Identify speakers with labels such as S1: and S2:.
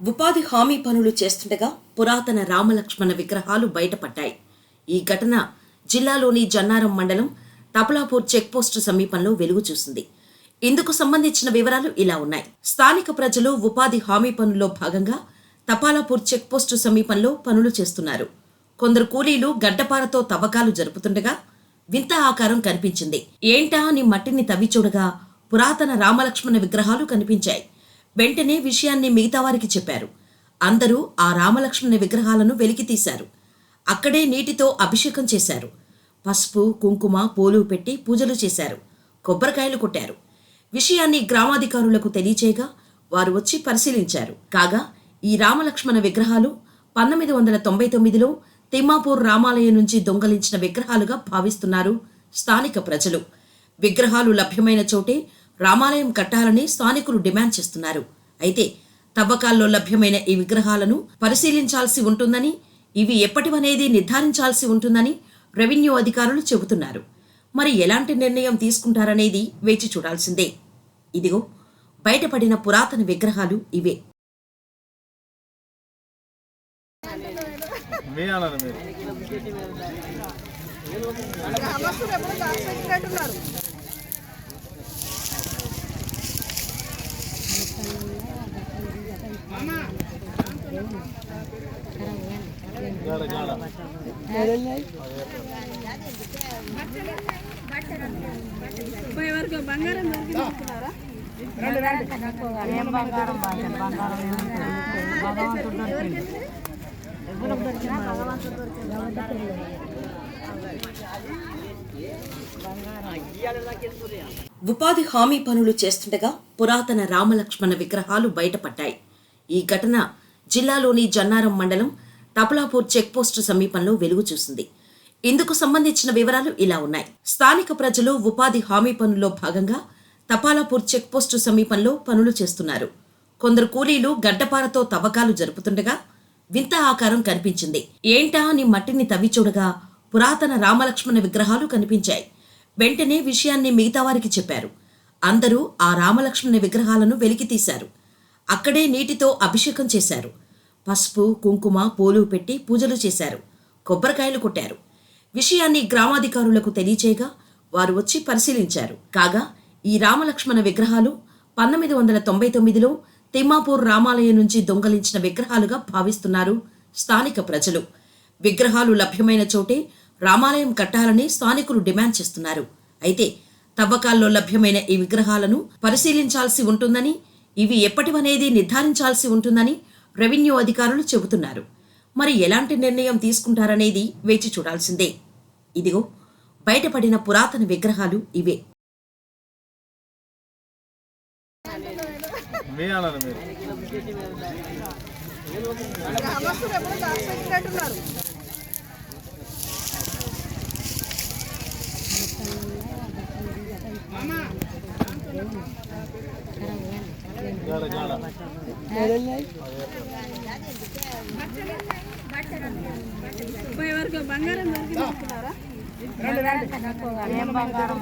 S1: ఉపాధి హామీ పనులు చేస్తుండగా పురాతన రామలక్ష్మణ విగ్రహాలు బయటపడ్డాయి. ఈ ఘటన జిల్లాలోని జన్నారం మండలం తపలాపూర్ చెక్పోస్టు సమీపంలో వెలుగు చూసింది. ఇందుకు సంబంధించిన వివరాలు ఇలా ఉన్నాయి. స్థానిక ప్రజలు ఉపాధి హామీ పనుల్లో భాగంగా తపాలాపూర్ చెక్పోస్టు సమీపంలో పనులు చేస్తున్నారు. కొందరు కూలీలు గడ్డపారతో తవ్వకాలు జరుపుతుండగా వింత ఆకారం కనిపించింది. ఏంటా అని మట్టిని తవ్వి చూడగా పురాతన రామలక్ష్మణ విగ్రహాలు కనిపించాయి. వెంటనే విషయాన్ని మిగతా వారికి చెప్పారు. అందరూ ఆ రామలక్ష్మణ విగ్రహాలను వెలికితీశారు. అక్కడే నీటితో అభిషేకం చేశారు. పసుపు, కుంకుమ, పూలు పెట్టి పూజలు చేశారు. కొబ్బరికాయలు కొట్టారు. విషయాన్ని గ్రామాధికారులకు తెలియచేయగా వారు వచ్చి పరిశీలించారు. కాగా ఈ రామలక్ష్మణ విగ్రహాలు 1999లో తిమ్మాపూర్ రామాలయం నుంచి దొంగలించిన విగ్రహాలుగా భావిస్తున్నారు స్థానిక ప్రజలు. విగ్రహాలు లభ్యమైన చోటే రామాలయం కట్టాలని స్థానికులు డిమాండ్ చేస్తున్నారు. అయితే తవ్వకాల్లో లభ్యమైన ఈ విగ్రహాలను పరిశీలించాల్సి ఉంటుందని, ఇవి ఎప్పటివనేది నిర్ధారించాల్సి ఉంటుందని రెవెన్యూ అధికారులు చెబుతున్నారు. మరి ఎలాంటి నిర్ణయం తీసుకుంటారనేది వేచి చూడాల్సిందే. ఇదిగో బయటపడిన పురాతన విగ్రహాలు ఇవే.
S2: బంగారం
S1: ఉపాధి హామీ పనులు చేస్తుండగా పురాతన రామలక్ష్మణ విగ్రహాలు బయటపడ్డాయి. ఈ ఘటన జిల్లాలోని జన్నారం మండలం తపలాపూర్ చెక్పోస్టు సమీపంలో వెలుగు చూసింది. ఇందుకు సంబంధించిన వివరాలు ఇలా ఉన్నాయి. స్థానిక ప్రజలు ఉపాధి హామీ పనుల్లో భాగంగా తపాలాపూర్ చెక్పోస్టు సమీపంలో పనులు చేస్తున్నారు. కొందరు కూలీలు గడ్డపారతో తవ్వకాలు జరుపుతుండగా వింత ఆకారం కనిపించింది. ఏంటా అని మట్టిని తవ్వి చూడగా పురాతన రామలక్ష్మణ విగ్రహాలు కనిపించాయి. వెంటనే విషయాన్ని మిగతా వారికి చెప్పారు. అందరూ ఆ రామలక్ష్మణ విగ్రహాలను వెలికితీశారు. అక్కడే నీటితో అభిషేకం చేశారు. పసుపు, కుంకుమ, పూలు పెట్టి పూజలు చేశారు. కొబ్బరికాయలు కొట్టారు. విషయాన్ని గ్రామాధికారులకు తెలియచేయగా వారు వచ్చి పరిశీలించారు. కాగా ఈ రామలక్ష్మణ విగ్రహాలు 1999లో తిమ్మాపూర్ రామాలయం నుంచి దొంగలించిన విగ్రహాలుగా భావిస్తున్నారు స్థానిక ప్రజలు. విగ్రహాలు లభ్యమైన చోటే రామాలయం కట్టాలని స్థానికులు డిమాండ్ చేస్తున్నారు. అయితే తవ్వకాల్లో లభ్యమైన ఈ విగ్రహాలను పరిశీలించాల్సి ఉంటుందని, ఇవి ఎప్పటివనేది నిర్ధారించాల్సి ఉంటుందని రెవెన్యూ అధికారులు చెబుతున్నారు. మరి ఎలాంటి నిర్ణయం తీసుకుంటారనేది వేచి చూడాల్సిందే. ఇదిగో బయటపడిన పురాతన విగ్రహాలు ఇవే.
S2: బంగారం